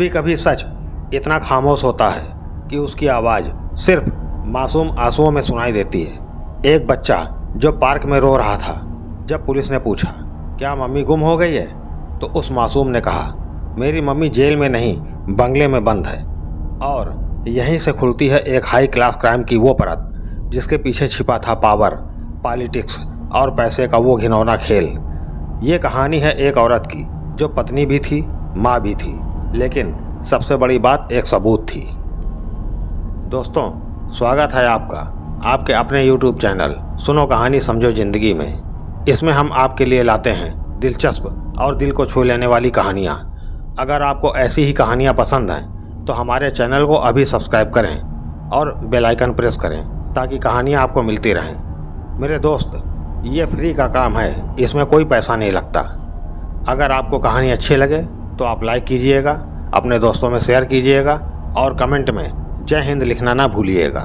कभी कभी सच इतना खामोश होता है कि उसकी आवाज़ सिर्फ मासूम आंसुओं में सुनाई देती है। एक बच्चा जो पार्क में रो रहा था, जब पुलिस ने पूछा क्या मम्मी गुम हो गई है, तो उस मासूम ने कहा मेरी मम्मी जेल में नहीं बंगले में बंद है। और यहीं से खुलती है एक हाई क्लास क्राइम की वो परत जिसके पीछे छिपा था पावर, पॉलिटिक्स और पैसे का वो घिनौना खेल। ये कहानी है एक औरत की जो पत्नी भी थी, माँ भी थी, लेकिन सबसे बड़ी बात एक सबूत थी। दोस्तों, स्वागत है आपका आपके अपने YouTube चैनल सुनो कहानी समझो ज़िंदगी में। इसमें हम आपके लिए लाते हैं दिलचस्प और दिल को छू लेने वाली कहानियाँ। अगर आपको ऐसी ही कहानियाँ पसंद हैं तो हमारे चैनल को अभी सब्सक्राइब करें और बेल आइकन प्रेस करें ताकि कहानियाँ आपको मिलती रहें। मेरे दोस्त, ये फ्री का काम है, इसमें कोई पैसा नहीं लगता। अगर आपको कहानी अच्छी लगे तो आप लाइक कीजिएगा, अपने दोस्तों में शेयर कीजिएगा और कमेंट में जय हिंद लिखना ना भूलिएगा।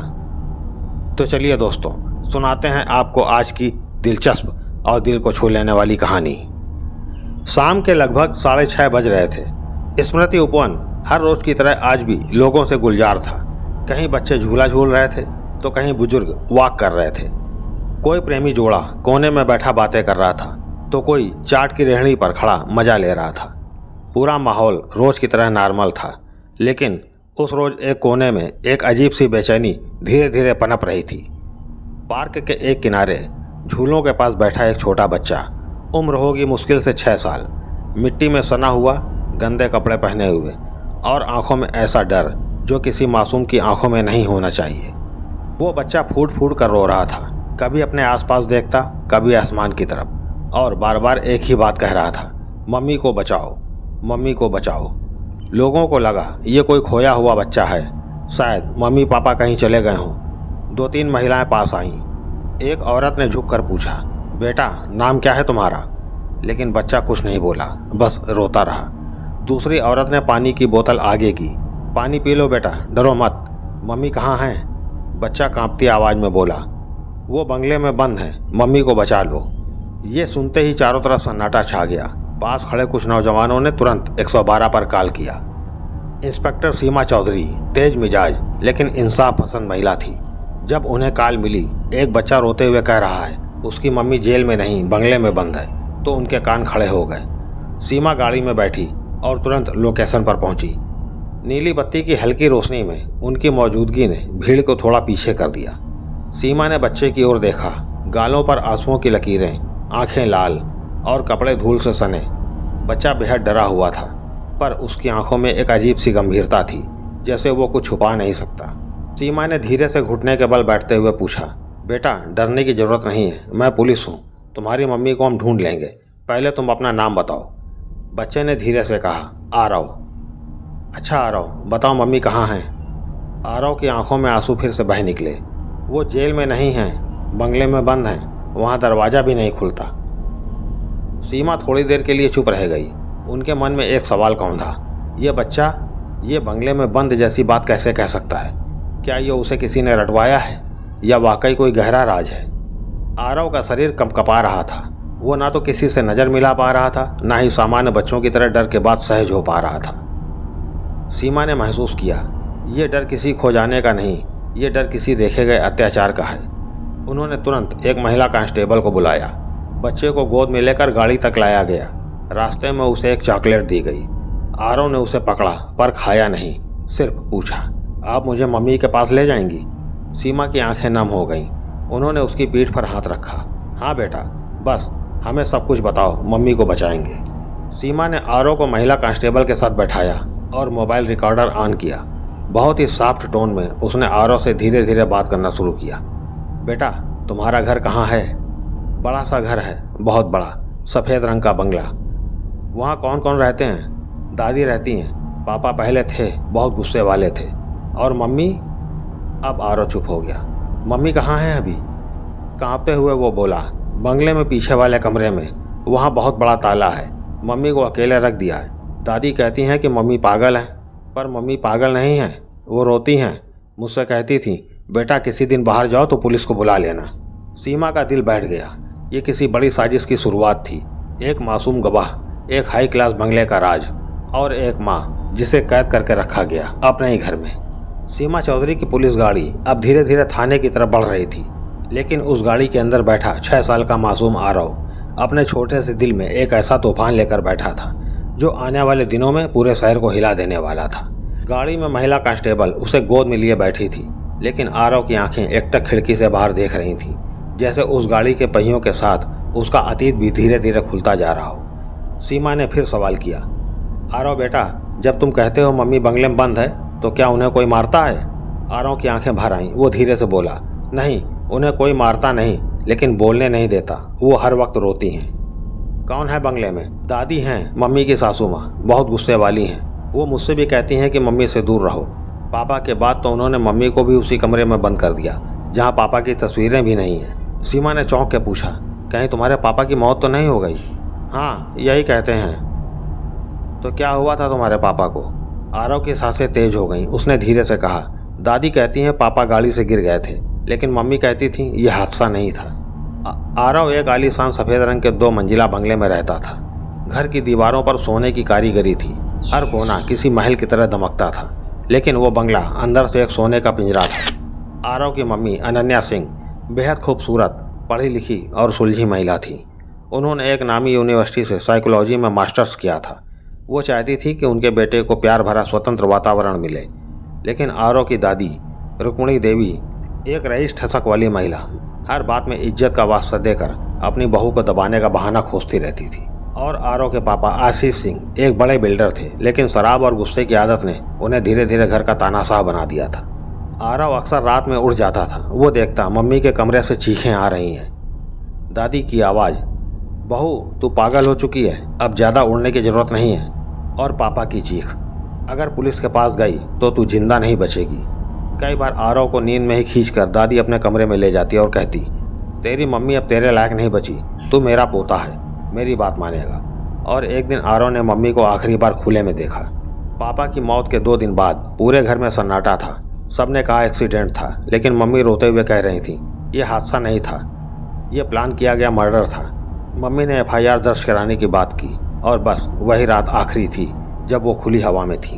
तो चलिए दोस्तों, सुनाते हैं आपको आज की दिलचस्प और दिल को छू लेने वाली कहानी। शाम के लगभग 6:30 बज रहे थे। स्मृति उपवन हर रोज की तरह आज भी लोगों से गुलजार था। कहीं बच्चे झूला झूल रहे थे तो कहीं बुजुर्ग वॉक कर रहे थे। कोई प्रेमी जोड़ा कोने में बैठा बातें कर रहा था तो कोई चाट की रेहड़ी पर खड़ा मजा ले रहा था। पूरा माहौल रोज की तरह नॉर्मल था, लेकिन उस रोज एक कोने में एक अजीब सी बेचैनी धीरे धीरे पनप रही थी। पार्क के एक किनारे झूलों के पास बैठा एक छोटा बच्चा, उम्र होगी मुश्किल से 6 साल, मिट्टी में सना हुआ, गंदे कपड़े पहने हुए और आंखों में ऐसा डर जो किसी मासूम की आंखों में नहीं होना चाहिए। वो बच्चा फूट फूट कर रो रहा था, कभी अपने आसपास देखता, कभी आसमान की तरफ, और बार बार एक ही बात कह रहा था, मम्मी को बचाओ, मम्मी को बचाओ। लोगों को लगा ये कोई खोया हुआ बच्चा है, शायद मम्मी पापा कहीं चले गए हों। 2-3 महिलाएं पास आईं। एक औरत ने झुककर पूछा, बेटा नाम क्या है तुम्हारा? लेकिन बच्चा कुछ नहीं बोला, बस रोता रहा। दूसरी औरत ने पानी की बोतल आगे की, पानी पी लो बेटा, डरो मत, मम्मी कहाँ हैं? बच्चा कांपती आवाज़ में बोला, वो बंगले में बंद है, मम्मी को बचा लो। ये सुनते ही चारों तरफ सन्नाटा छा गया। पास खड़े कुछ नौजवानों ने तुरंत 112 पर कॉल किया। इंस्पेक्टर सीमा चौधरी तेज मिजाज लेकिन इंसाफ पसंद महिला थी। जब उन्हें कॉल मिली एक बच्चा रोते हुए कह रहा है उसकी मम्मी जेल में नहीं बंगले में बंद है, तो उनके कान खड़े हो गए। सीमा गाड़ी में बैठी और तुरंत लोकेशन पर पहुंची। नीली बत्ती की हल्की रोशनी में उनकी मौजूदगी ने भीड़ को थोड़ा पीछे कर दिया। सीमा ने बच्चे की ओर देखा, गालों पर आंसुओं की लकीरें, आंखें लाल और कपड़े धूल से सने। बच्चा बेहद डरा हुआ था, पर उसकी आंखों में एक अजीब सी गंभीरता थी, जैसे वो कुछ छुपा नहीं सकता। सीमा ने धीरे से घुटने के बल बैठते हुए पूछा, बेटा डरने की ज़रूरत नहीं है, मैं पुलिस हूँ, तुम्हारी मम्मी को हम ढूंढ लेंगे, पहले तुम अपना नाम बताओ। बच्चे ने धीरे से कहा, आरव। अच्छा आरव, बताओ मम्मी कहाँ हैं? आरव की आंखों में आंसू फिर से बह निकले। वो जेल में नहीं हैं, बंगले में बंद हैं, वहाँ दरवाज़ा भी नहीं खुलता। सीमा थोड़ी देर के लिए चुप रह गई। उनके मन में एक सवाल कौंधा, ये बच्चा ये बंगले में बंद जैसी बात कैसे कह सकता है? क्या ये उसे किसी ने रटवाया है या वाकई कोई गहरा राज है? आरव का शरीर कंपकपा रहा था। वो ना तो किसी से नज़र मिला पा रहा था, ना ही सामान्य बच्चों की तरह डर के बाद सहज हो पा रहा था। सीमा ने महसूस किया, ये डर किसी खो जाने का नहीं, ये डर किसी देखे गए अत्याचार का है। उन्होंने तुरंत एक महिला कांस्टेबल को बुलाया। बच्चे को गोद में लेकर गाड़ी तक लाया गया। रास्ते में उसे एक चॉकलेट दी गई। आरव ने उसे पकड़ा पर खाया नहीं, सिर्फ पूछा, आप मुझे मम्मी के पास ले जाएंगी? सीमा की आंखें नम हो गईं। उन्होंने उसकी पीठ पर हाथ रखा। हाँ बेटा, बस हमें सब कुछ बताओ, मम्मी को बचाएंगे। सीमा ने आरव को महिला कांस्टेबल के साथ बैठाया और मोबाइल रिकॉर्डर ऑन किया। बहुत ही सॉफ्ट टोन में उसने आरव से धीरे धीरे बात करना शुरू किया। बेटा तुम्हारा घर कहाँ है? बड़ा सा घर है, बहुत बड़ा, सफ़ेद रंग का बंगला। वहाँ कौन कौन रहते हैं? दादी रहती हैं, पापा पहले थे, बहुत गुस्से वाले थे, और मम्मी? अब आरव चुप हो गया। मम्मी कहाँ हैं अभी? कांपते हुए वो बोला, बंगले में पीछे वाले कमरे में, वहाँ बहुत बड़ा ताला है, मम्मी को अकेले रख दिया है। दादी कहती हैं कि मम्मी पागल हैं, पर मम्मी पागल नहीं हैं, वो रोती हैं। मुझसे कहती थी बेटा किसी दिन बाहर जाओ तो पुलिस को बुला लेना। सीमा का दिल बैठ गया। ये किसी बड़ी साजिश की शुरुआत थी। एक मासूम गवाह, एक हाई क्लास बंगले का राज, और एक माँ जिसे कैद करके रखा गया अपने ही घर में। सीमा चौधरी की पुलिस गाड़ी अब धीरे धीरे थाने की तरफ बढ़ रही थी, लेकिन उस गाड़ी के अंदर बैठा 6 साल का मासूम आरव अपने छोटे से दिल में एक ऐसा तूफान लेकर बैठा था जो आने वाले दिनों में पूरे शहर को हिला देने वाला था। गाड़ी में महिला कांस्टेबल उसे गोद में लिए बैठी थी, लेकिन आरव की आंखें एकटक खिड़की से बाहर देख रही थीं, जैसे उस गाड़ी के पहियों के साथ उसका अतीत भी धीरे धीरे खुलता जा रहा हो। सीमा ने फिर सवाल किया, आरव बेटा, जब तुम कहते हो मम्मी बंगले में बंद है तो क्या उन्हें कोई मारता है? आरव की आंखें भर आईं। वो धीरे से बोला, नहीं, उन्हें कोई मारता नहीं, लेकिन बोलने नहीं देता। वो हर वक्त रोती हैं। कौन है बंगले में? दादी हैं, मम्मी की सासू माँ, बहुत गुस्से वाली हैं। वो मुझसे भी कहती हैं कि मम्मी से दूर रहो। पापा के बाद तो उन्होंने मम्मी को भी उसी कमरे में बंद कर दिया जहाँ पापा की तस्वीरें भी नहीं हैं। सीमा ने चौंक के पूछा, कहीं तुम्हारे पापा की मौत तो नहीं हो गई? हाँ, यही कहते हैं। तो क्या हुआ था तुम्हारे पापा को? आरव की सांसें तेज हो गईं। उसने धीरे से कहा, दादी कहती हैं पापा गाड़ी से गिर गए थे, लेकिन मम्मी कहती थी यह हादसा नहीं था। आरव एक आलीशान सफ़ेद रंग के 2 मंजिला बंगले में रहता था। घर की दीवारों पर सोने की कारीगरी थी। हर कोना किसी महल की तरह दमकता था, लेकिन वो बंगला अंदर से एक सोने का पिंजरा था। आरव की मम्मी अनन्या सिंह बेहद खूबसूरत, पढ़ी लिखी और सुलझी महिला थी। उन्होंने एक नामी यूनिवर्सिटी से साइकोलॉजी में मास्टर्स किया था। वो चाहती थी कि उनके बेटे को प्यार भरा स्वतंत्र वातावरण मिले, लेकिन आरव की दादी रुक्मिणी देवी एक रईस ठसक वाली महिला, हर बात में इज्जत का वास्ता देकर अपनी बहू को दबाने का बहाना खोजती रहती थी। और आरव के पापा आशीष सिंह एक बड़े बिल्डर थे, लेकिन शराब और गुस्से की आदत ने उन्हें धीरे धीरे घर का तानाशाह बना दिया था। आरव अक्सर रात में उठ जाता था। वो देखता मम्मी के कमरे से चीखें आ रही हैं। दादी की आवाज़, बहू तू पागल हो चुकी है, अब ज़्यादा उड़ने की ज़रूरत नहीं है। और पापा की चीख, अगर पुलिस के पास गई तो तू जिंदा नहीं बचेगी। कई बार आरव को नींद में ही खींचकर दादी अपने कमरे में ले जाती और कहती, तेरी मम्मी अब तेरे लायक नहीं बची, तू मेरा पोता है, मेरी बात मानेगा। और एक दिन आरव ने मम्मी को आखिरी बार खुले में देखा। पापा की मौत के 2 दिन बाद पूरे घर में सन्नाटा था। सबने कहा एक्सीडेंट था, लेकिन मम्मी रोते हुए कह रही थी ये हादसा नहीं था, ये प्लान किया गया मर्डर था। मम्मी ने FIR दर्ज कराने की बात की और बस वही रात आखिरी थी जब वो खुली हवा में थी।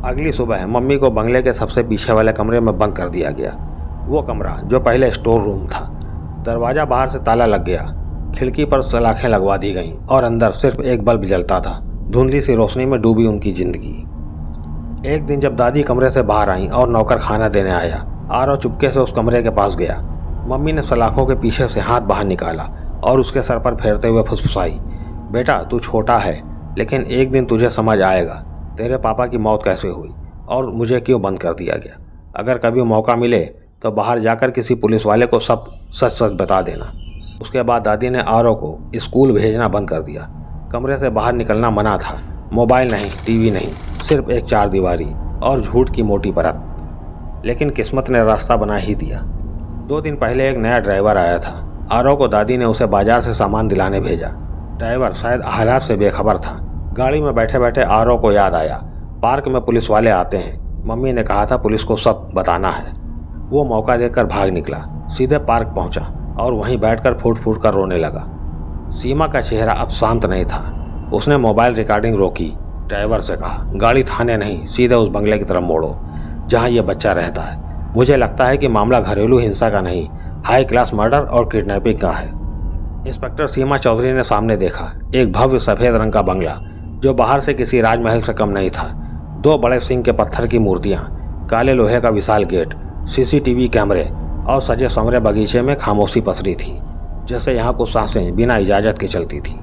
अगली सुबह मम्मी को बंगले के सबसे पीछे वाले कमरे में बंद कर दिया गया। वो कमरा जो पहले स्टोर रूम था। दरवाज़ा बाहर से ताला लग गया, खिड़की पर सलाखें लगवा दी गईं और अंदर सिर्फ एक बल्ब जलता था। धुंधली सी रोशनी में डूबी उनकी जिंदगी। एक दिन जब दादी कमरे से बाहर आईं और नौकर खाना देने आया, आरव चुपके से उस कमरे के पास गया। मम्मी ने सलाखों के पीछे से हाथ बाहर निकाला और उसके सर पर फेरते हुए फुसफुसाई, बेटा तू छोटा है, लेकिन एक दिन तुझे समझ आएगा तेरे पापा की मौत कैसे हुई और मुझे क्यों बंद कर दिया गया। अगर कभी मौका मिले तो बाहर जाकर किसी पुलिस वाले को सब सच सच बता देना। उसके बाद दादी ने आरव को स्कूल भेजना बंद कर दिया। कमरे से बाहर निकलना मना था। मोबाइल नहीं, टीवी नहीं, सिर्फ एक 4 दीवारी और झूठ की मोटी परत। लेकिन किस्मत ने रास्ता बना ही दिया। 2 दिन पहले एक नया ड्राइवर आया था। आरव को दादी ने उसे बाजार से सामान दिलाने भेजा। ड्राइवर शायद हालात से बेखबर था। गाड़ी में बैठे बैठे आरव को याद आया, पार्क में पुलिस वाले आते हैं, मम्मी ने कहा था पुलिस को सब बताना है। वो मौका देखकर भाग निकला, सीधे पार्क पहुंचा और वहीं बैठकर फूट फूट कर रोने लगा। सीमा का चेहरा अब शांत नहीं था। उसने मोबाइल रिकॉर्डिंग रोकी, ड्राइवर से कहा, गाड़ी थाने नहीं, सीधे उस बंगले की तरफ मोड़ो जहाँ ये बच्चा रहता है। मुझे लगता है कि मामला घरेलू हिंसा का नहीं, हाई क्लास मर्डर और किडनैपिंग का है। इंस्पेक्टर सीमा चौधरी ने सामने देखा, एक भव्य सफ़ेद रंग का बंगला जो बाहर से किसी राजमहल से कम नहीं था। 2 बड़े सिंह के पत्थर की मूर्तियाँ, काले लोहे का विशाल गेट, CCTV कैमरे और सजे संवरे बगीचे में खामोशी पसरी थी, जैसे यहाँ कुछ सांसें बिना इजाज़त के चलती थी।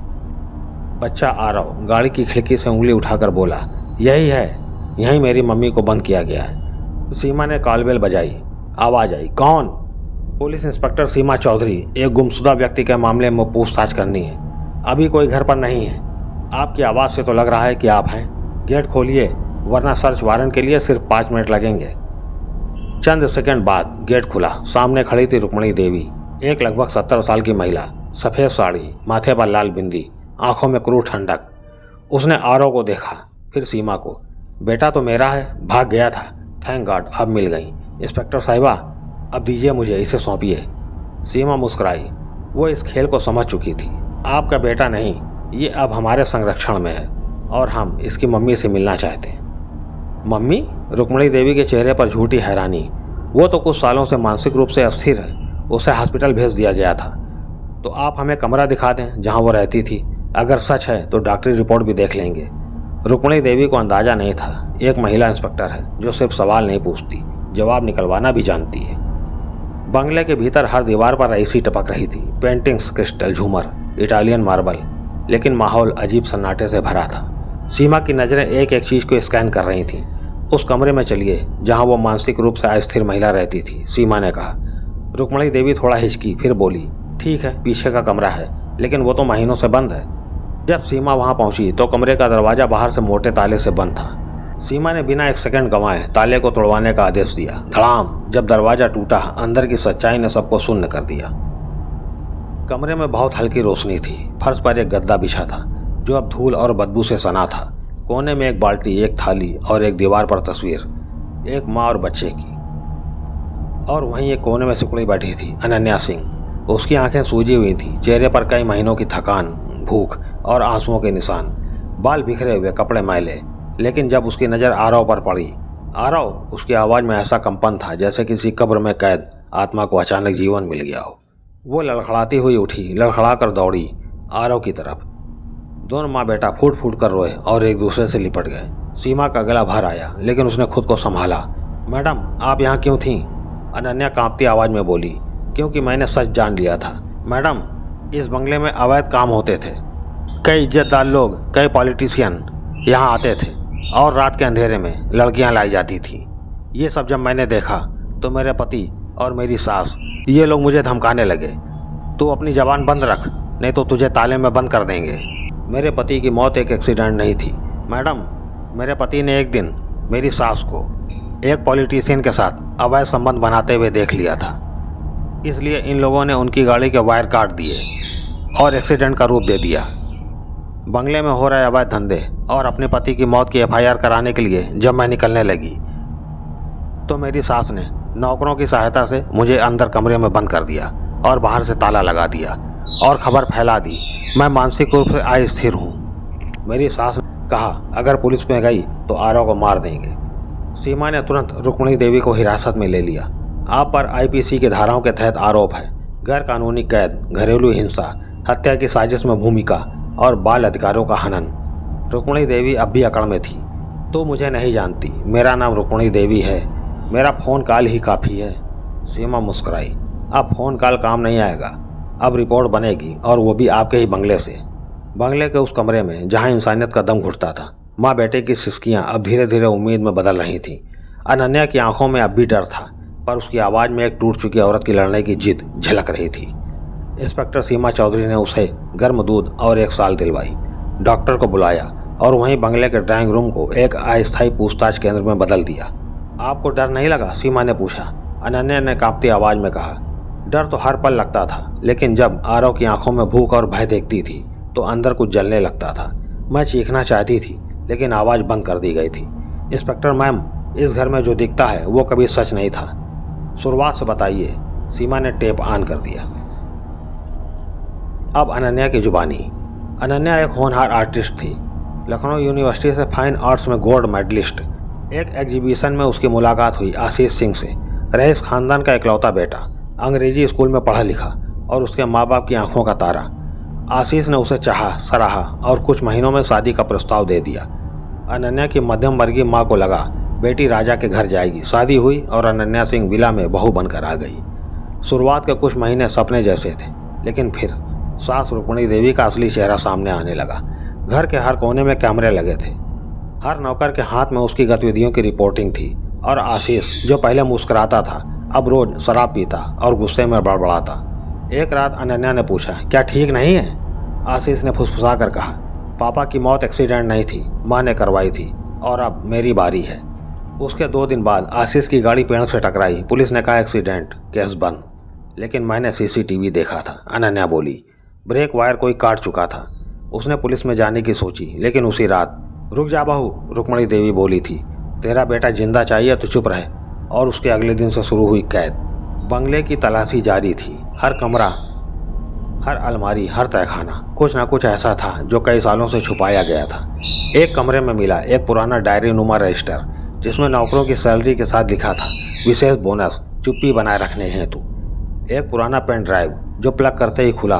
बच्चा आरव गाड़ी की खिड़की से उंगली उठाकर बोला, यही है, यहीं मेरी मम्मी को बंद किया गया है। सीमा ने कॉल बेल बजाई। आवाज़ आई, कौन? पुलिस इंस्पेक्टर सीमा चौधरी, एक गुमशुदा व्यक्ति के मामले में पूछताछ करनी है। अभी कोई घर पर नहीं है। आपकी आवाज़ से तो लग रहा है कि आप हैं। गेट खोलिए, वरना सर्च वारंट के लिए सिर्फ 5 मिनट लगेंगे। चंद सेकंड बाद गेट खुला। सामने खड़ी थी रुक्मिणी देवी, एक लगभग 70 साल की महिला, सफ़ेद साड़ी, माथे पर लाल बिंदी, आंखों में क्रूर ठंडक। उसने आरव को देखा, फिर सीमा को। बेटा तो मेरा है, भाग गया था, थैंक गॉड अब मिल गई। इंस्पेक्टर साहिबा, अब दीजिए मुझे, इसे सौंपिए। सीमा मुस्कुराई। वो इस खेल को समझ चुकी थी। आपका बेटा नहीं, ये अब हमारे संरक्षण में है और हम इसकी मम्मी से मिलना चाहते हैं। मम्मी? रुक्मणी देवी के चेहरे पर झूठी हैरानी। वो तो कुछ सालों से मानसिक रूप से अस्थिर है, उसे हॉस्पिटल भेज दिया गया था। तो आप हमें कमरा दिखा दें जहां वो रहती थी। अगर सच है तो डॉक्टरी रिपोर्ट भी देख लेंगे। रुक्मणी देवी को अंदाजा नहीं था, एक महिला इंस्पेक्टर है जो सिर्फ सवाल नहीं पूछती, जवाब निकलवाना भी जानती है। बंगले के भीतर हर दीवार पर रईसी टपक रही थी, पेंटिंग्स, क्रिस्टल, झूमर, इटालियन मार्बल, लेकिन माहौल अजीब सन्नाटे से भरा था। सीमा की नज़रें एक एक चीज़ को स्कैन कर रही थीं। उस कमरे में चलिए जहां वो मानसिक रूप से अस्थिर महिला रहती थी, सीमा ने कहा। रुक्मणी देवी थोड़ा हिचकी, फिर बोली, ठीक है, पीछे का कमरा है, लेकिन वो तो महीनों से बंद है। जब सीमा वहां पहुंची तो कमरे का दरवाजा बाहर से मोटे ताले से बंद था। सीमा ने बिना एक सेकंड गंवाए ताले को तोड़वाने का आदेश दिया। धड़ाम! जब दरवाजा टूटा, अंदर की सच्चाई ने सबको शून्य कर दिया। कमरे में बहुत हल्की रोशनी थी। फर्श पर एक गद्दा बिछा था जो अब धूल और बदबू से सना था। कोने में एक बाल्टी, एक थाली और एक दीवार पर तस्वीर, एक माँ और बच्चे की। और वहीं एक कोने में सिकुड़ी बैठी थी अनन्या सिंह। उसकी आंखें सूजी हुई थीं, चेहरे पर कई महीनों की थकान, भूख और आंसुओं के निशान, बाल बिखरे हुए, कपड़े मैले। लेकिन जब उसकी नज़र आरव पर पड़ी, आरव, उसकी आवाज़ में ऐसा कंपन था जैसे किसी कब्र में कैद आत्मा को अचानक जीवन मिल गया हो। वो लड़खड़ाती हुई उठी, लड़खड़ा कर दौड़ी आरव की तरफ। दोनों माँ बेटा फूट फूट कर रोए और एक दूसरे से लिपट गए। सीमा का गला भर आया, लेकिन उसने खुद को संभाला। मैडम, आप यहाँ क्यों थीं? अनन्या कांपती आवाज़ में बोली। क्योंकि मैंने सच जान लिया था मैडम। इस बंगले में अवैध काम होते थे। कई इज्जतदार लोग, कई पॉलिटिशियन यहाँ आते थे और रात के अंधेरे में लड़कियाँ लाई जाती थी। ये सब जब मैंने देखा तो मेरे पति और मेरी सास, ये लोग मुझे धमकाने लगे, तू अपनी ज़बान बंद रख, नहीं तो तुझे ताले में बंद कर देंगे। मेरे पति की मौत एक एक्सीडेंट नहीं थी मैडम। मेरे पति ने एक दिन मेरी सास को एक पॉलिटिशियन के साथ अवैध संबंध बनाते हुए देख लिया था। इसलिए इन लोगों ने उनकी गाड़ी के वायर काट दिए और एक्सीडेंट का रूप दे दिया। बंगले में हो रहे अवैध धंधे और अपने पति की मौत की एफआईआर कराने के लिए जब मैं निकलने लगी तो मेरी सास ने नौकरों की सहायता से मुझे अंदर कमरे में बंद कर दिया और बाहर से ताला लगा दिया और खबर फैला दी मैं मानसिक रूप से अस्थिर हूँ। मेरी सास ने कहा अगर पुलिस में गई तो आरव को मार देंगे। सीमा ने तुरंत रुक्मणी देवी को हिरासत में ले लिया। आप पर आईपीसी की धाराओं के तहत आरोप है, गैर कानूनी कैद, घरेलू हिंसा, हत्या की साजिश में भूमिका और बाल अधिकारों का हनन। रुक्मणी देवी अब भी अकड़ में थी। तो मुझे नहीं जानती, मेरा नाम रुक्मणी देवी है, मेरा फ़ोन कॉल ही काफ़ी है। सीमा मुस्कुराई। अब फ़ोन कॉल काम नहीं आएगा, अब रिपोर्ट बनेगी और वो भी आपके ही बंगले से। बंगले के उस कमरे में जहाँ इंसानियत का दम घुटता था, माँ बेटे की सिसकियाँ अब धीरे धीरे उम्मीद में बदल रही थीं। अनन्या की आंखों में अब भी डर था, पर उसकी आवाज़ में एक टूट चुकी औरत की लड़ने की जिद झलक रही थी। इंस्पेक्टर सीमा चौधरी ने उसे गर्म दूध और एक साल दिलवाई, डॉक्टर को बुलाया और वहीं बंगले के ड्राइंग रूम को एक अस्थायी पूछताछ केंद्र में बदल दिया। आपको डर नहीं लगा? सीमा ने पूछा। अनन्या ने कांपती आवाज़ में कहा, डर तो हर पल लगता था, लेकिन जब आरव की आंखों में भूख और भय देखती थी तो अंदर कुछ जलने लगता था। मैं चीखना चाहती थी, लेकिन आवाज़ बंद कर दी गई थी। इंस्पेक्टर मैम, इस घर में जो दिखता है वो कभी सच नहीं था। शुरुआत से बताइए। सीमा ने टेप ऑन कर दिया। अब अनन्या की जुबानी। अनन्या एक होनहार आर्टिस्ट थी, लखनऊ यूनिवर्सिटी से फाइन आर्ट्स में गोल्ड मेडलिस्ट। एक एग्जीबिशन में उसकी मुलाकात हुई आशीष सिंह से, रईस खानदान का इकलौता बेटा, अंग्रेजी स्कूल में पढ़ा लिखा और उसके माँ बाप की आंखों का तारा। आशीष ने उसे चाहा, सराहा और कुछ महीनों में शादी का प्रस्ताव दे दिया। अनन्या की मध्यम वर्गीय माँ को लगा बेटी राजा के घर जाएगी। शादी हुई और अनन्या सिंह विला में बहू बनकर आ गई। शुरुआत के कुछ महीने सपने जैसे थे, लेकिन फिर सास रुक्मणी देवी का असली चेहरा सामने आने लगा। घर के हर कोने में कैमरे लगे थे, हर नौकर के हाथ में उसकी गतिविधियों की रिपोर्टिंग थी। और आशीष, जो पहले मुस्कुराता था, अब रोज शराब पीता और गुस्से में बड़बड़ाता। एक रात अनन्या ने पूछा, क्या ठीक नहीं है? आशीष ने फुसफुसा कर कहा, पापा की मौत एक्सीडेंट नहीं थी, माँ ने करवाई थी और अब मेरी बारी है। उसके 2 दिन बाद आशीष की गाड़ी पेड़ से टकराई। पुलिस ने कहा एक्सीडेंट, केस बंद, लेकिन मैंने सीसीटीवी देखा था। अनन्या बोली। ब्रेक वायर कोई काट चुका था। उसने पुलिस में जाने की सोची, लेकिन उसी रात, रुक जा बहू, रुक्मणी देवी बोली थी, तेरा बेटा जिंदा चाहिए तो चुप रहे। और उसके अगले दिन से शुरू हुई कैद। बंगले की तलाशी जारी थी। हर कमरा, हर अलमारी, हर तहखाना, कुछ ना कुछ ऐसा था जो कई सालों से छुपाया गया था। एक कमरे में मिला एक पुराना डायरी नुमा रजिस्टर जिसमें नौकरों की सैलरी के साथ लिखा था विशेष बोनस चुप्पी बनाए रखने हेतु। एक पुराना पेन ड्राइव जो प्लग करते ही खुला।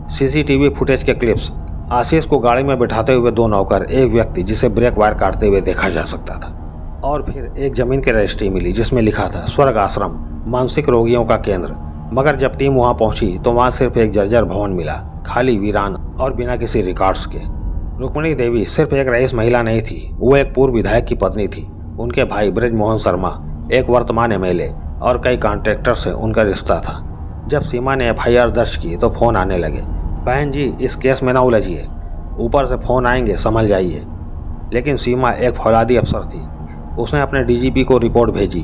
सीसीटीवी फुटेज के क्लिप्स। आशीष को गाड़ी में बिठाते हुए 2 नौकर, एक व्यक्ति जिसे ब्रेक वायर काटते हुए देखा जा सकता था। और फिर एक जमीन की रजिस्ट्री मिली जिसमें लिखा था स्वर्ग आश्रम मानसिक रोगियों का केंद्र। मगर जब टीम वहां पहुंची तो वहां सिर्फ एक जर्जर भवन मिला, खाली, वीरान और बिना किसी रिकॉर्ड्स के। रुक्मिणी देवी सिर्फ एक रईस महिला नहीं थी, वो एक पूर्व विधायक की पत्नी थी। उनके भाई ब्रजमोहन शर्मा एक वर्तमान एमएलए और कई कॉन्ट्रैक्टर से उनका रिश्ता था। जब सीमा ने एफआईआर दर्ज की तो फोन आने लगे, बहन जी इस केस में ना उलझिए, ऊपर से फोन आएंगे, संभल जाइए। लेकिन सीमा एक फौलादी अफसर थी। उसने अपने डीजीपी को रिपोर्ट भेजी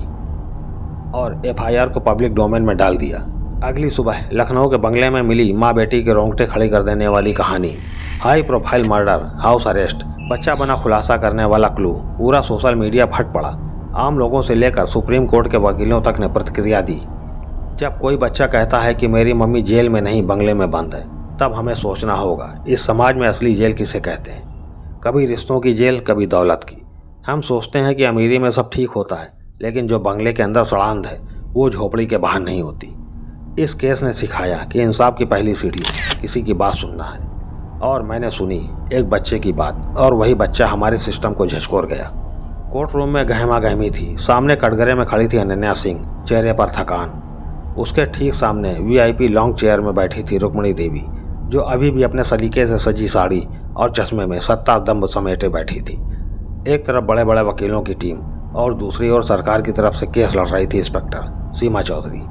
और एफआईआर को पब्लिक डोमेन में डाल दिया। अगली सुबह लखनऊ के बंगले में मिली माँ बेटी के रोंगटे खड़े कर देने वाली कहानी। High profile murder, house arrest, बच्चा बना खुलासा करने वाला क्लू। पूरा सोशल मीडिया फट पड़ा। आम लोगों से लेकर सुप्रीम कोर्ट के वकीलों तक ने प्रतिक्रिया दी। जब कोई बच्चा कहता है कि मेरी मम्मी जेल में नहीं बंगले में बंद है, तब हमें सोचना होगा इस समाज में असली जेल किसे कहते हैं। कभी रिश्तों की जेल, कभी दौलत की। हम सोचते हैं कि अमीरी में सब ठीक होता है, लेकिन जो बंगले के अंदर सड़ांध है वो झोपड़ी के बाहर नहीं होती। इस केस ने सिखाया कि इंसाफ की पहली सीढ़ी किसी की बात सुनना है। और मैंने सुनी एक बच्चे की बात, और वही बच्चा हमारे सिस्टम को झकझोर गया। कोर्ट रूम में गहमा गहमी थी। सामने कटघरे में खड़ी थी अनन्या सिंह, चेहरे पर थकान। उसके ठीक सामने वीआईपी लॉन्ग चेयर में बैठी थी रुक्मिणी देवी, जो अभी भी अपने सलीके से सजी साड़ी और चश्मे में सत्ता दम्भ समेटे बैठी थी। एक तरफ बड़े बड़े वकीलों की टीम और दूसरी ओर सरकार की तरफ से केस लड़ रही थी इंस्पेक्टर सीमा चौधरी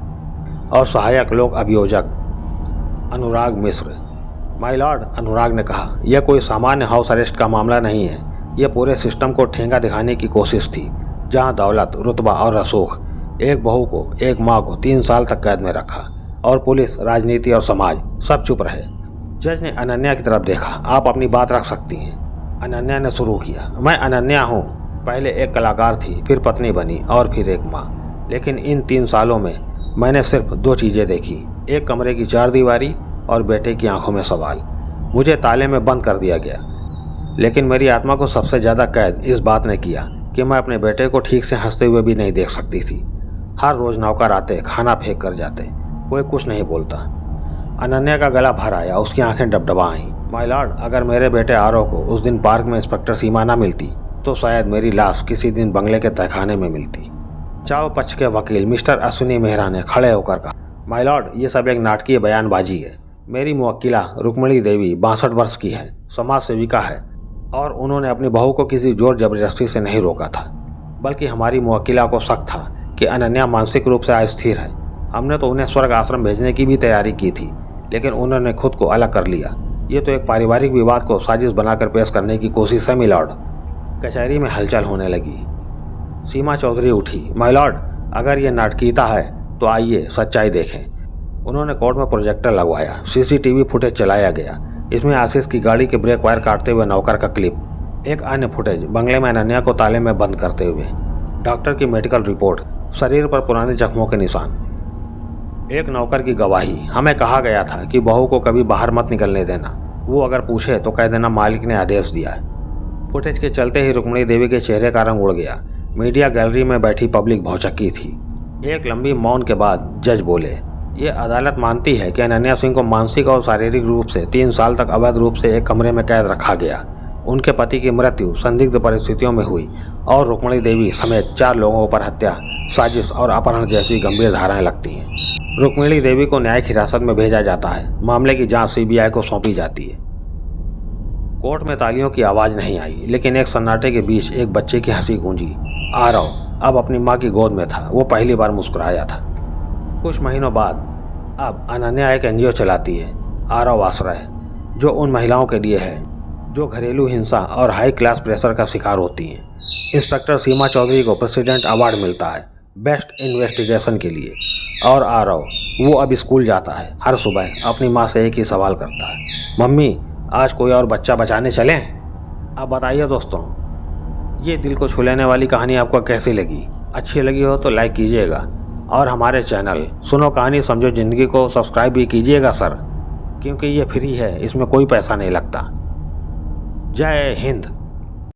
और सहायक लोक अभियोजक अनुराग मिश्र। माय लॉर्ड, अनुराग ने कहा, यह कोई सामान्य हाउस अरेस्ट का मामला नहीं है। यह पूरे सिस्टम को ठेंगा दिखाने की कोशिश थी, जहां दौलत, रुतबा और रसूख, एक बहू को, एक माँ को 3 साल तक कैद में रखा और पुलिस, राजनीति और समाज सब चुप रहे। जज ने अनन्या की तरफ देखा। आप अपनी बात रख सकती हैं। अनन्या ने शुरू किया, मैं अनन्या हूँ। पहले एक कलाकार थी, फिर पत्नी बनी और फिर एक माँ। लेकिन इन 3 सालों में मैंने सिर्फ 2 चीज़ें देखी, एक कमरे की 4 दीवारी और बेटे की आंखों में सवाल। मुझे ताले में बंद कर दिया गया, लेकिन मेरी आत्मा को सबसे ज़्यादा कैद इस बात ने किया कि मैं अपने बेटे को ठीक से हंसते हुए भी नहीं देख सकती थी। हर रोज़ नौकर आते, खाना फेंक कर जाते, कोई कुछ नहीं बोलता। अनन्या का गला भर आया, उसकी आंखें डबडबा आईं। माय लॉर्ड, अगर मेरे बेटे आरव को उस दिन पार्क में इंस्पेक्टर सीमा ना मिलती तो शायद मेरी लाश किसी दिन बंगले के तहखाने में मिलती। चाव पक्ष के वकील मिस्टर अश्विनी मेहरा ने खड़े होकर कहा, माय लॉर्ड, ये सब एक नाटकीय बयानबाजी है। मेरी मुवक्किला रुक्मिणी देवी 62 वर्ष की है, समाज सेविका है और उन्होंने अपनी बहू को किसी जोर जबरदस्ती से नहीं रोका था, बल्कि हमारी मुवक्किला को शक था कि अनन्या मानसिक रूप से अस्थिर है। हमने तो उन्हें स्वर्ग आश्रम भेजने की भी तैयारी की थी, लेकिन उन्होंने खुद को अलग कर लिया। ये तो एक पारिवारिक विवाद को साजिश बनाकर पेश करने की कोशिश है मिलॉर्ड। कचहरी में हलचल होने लगी। सीमा चौधरी उठी, माय लॉर्ड, अगर ये नाटकीयता है तो आइए सच्चाई देखें। उन्होंने कोर्ट में प्रोजेक्टर लगवाया। सीसीटीवी फुटेज चलाया गया। इसमें आशीष की गाड़ी के ब्रेक वायर काटते हुए नौकर का क्लिप, एक अन्य फुटेज बंगले में अनन्या को ताले में बंद करते हुए, डॉक्टर की मेडिकल रिपोर्ट, शरीर पर पुराने जख्मों के निशान, एक नौकर की गवाही, हमें कहा गया था कि बहू को कभी बाहर मत निकलने देना, वो अगर पूछे तो कह देना मालिक ने आदेश दिया है। फुटेज के चलते ही रुक्मिणी देवी के चेहरे का रंग उड़ गया। मीडिया गैलरी में बैठी पब्लिक भौचक्की थी। एक लंबी मौन के बाद जज बोले, ये अदालत मानती है कि अनन्या सिंह को मानसिक और शारीरिक रूप से 3 साल तक अवैध रूप से एक कमरे में कैद रखा गया। उनके पति की मृत्यु संदिग्ध परिस्थितियों में हुई और रुक्मिणी देवी समेत 4 लोगों पर हत्या, साजिश और अपहरण जैसी गंभीर धाराएं लगती हैं। रुक्मिणी देवी को न्यायिक हिरासत में भेजा जाता है। मामले की जांच सीबीआई को सौंपी जाती है। कोर्ट में तालियों की आवाज़ नहीं आई, लेकिन एक सन्नाटे के बीच एक बच्चे की हंसी गूंजी। आरव अब अपनी माँ की गोद में था। वो पहली बार मुस्कुराया था। कुछ महीनों बाद अब अनन्या एक एनजीओ चलाती है, आरव आश्रय, जो उन महिलाओं के लिए है जो घरेलू हिंसा और हाई क्लास प्रेशर का शिकार होती हैं। इंस्पेक्टर सीमा चौधरी को प्रेसिडेंट अवार्ड मिलता है बेस्ट इन्वेस्टिगेशन के लिए। और आरव, वो अब स्कूल जाता है। हर सुबह अपनी माँ से एक ही सवाल करता है, मम्मी आज कोई और बच्चा बचाने चलें? अब बताइए दोस्तों, ये दिल को छू लेने वाली कहानी आपको कैसी लगी? अच्छी लगी हो तो लाइक कीजिएगा और हमारे चैनल सुनो कहानी समझो ज़िंदगी को सब्सक्राइब भी कीजिएगा सर, क्योंकि ये फ्री है, इसमें कोई पैसा नहीं लगता। जय हिंद।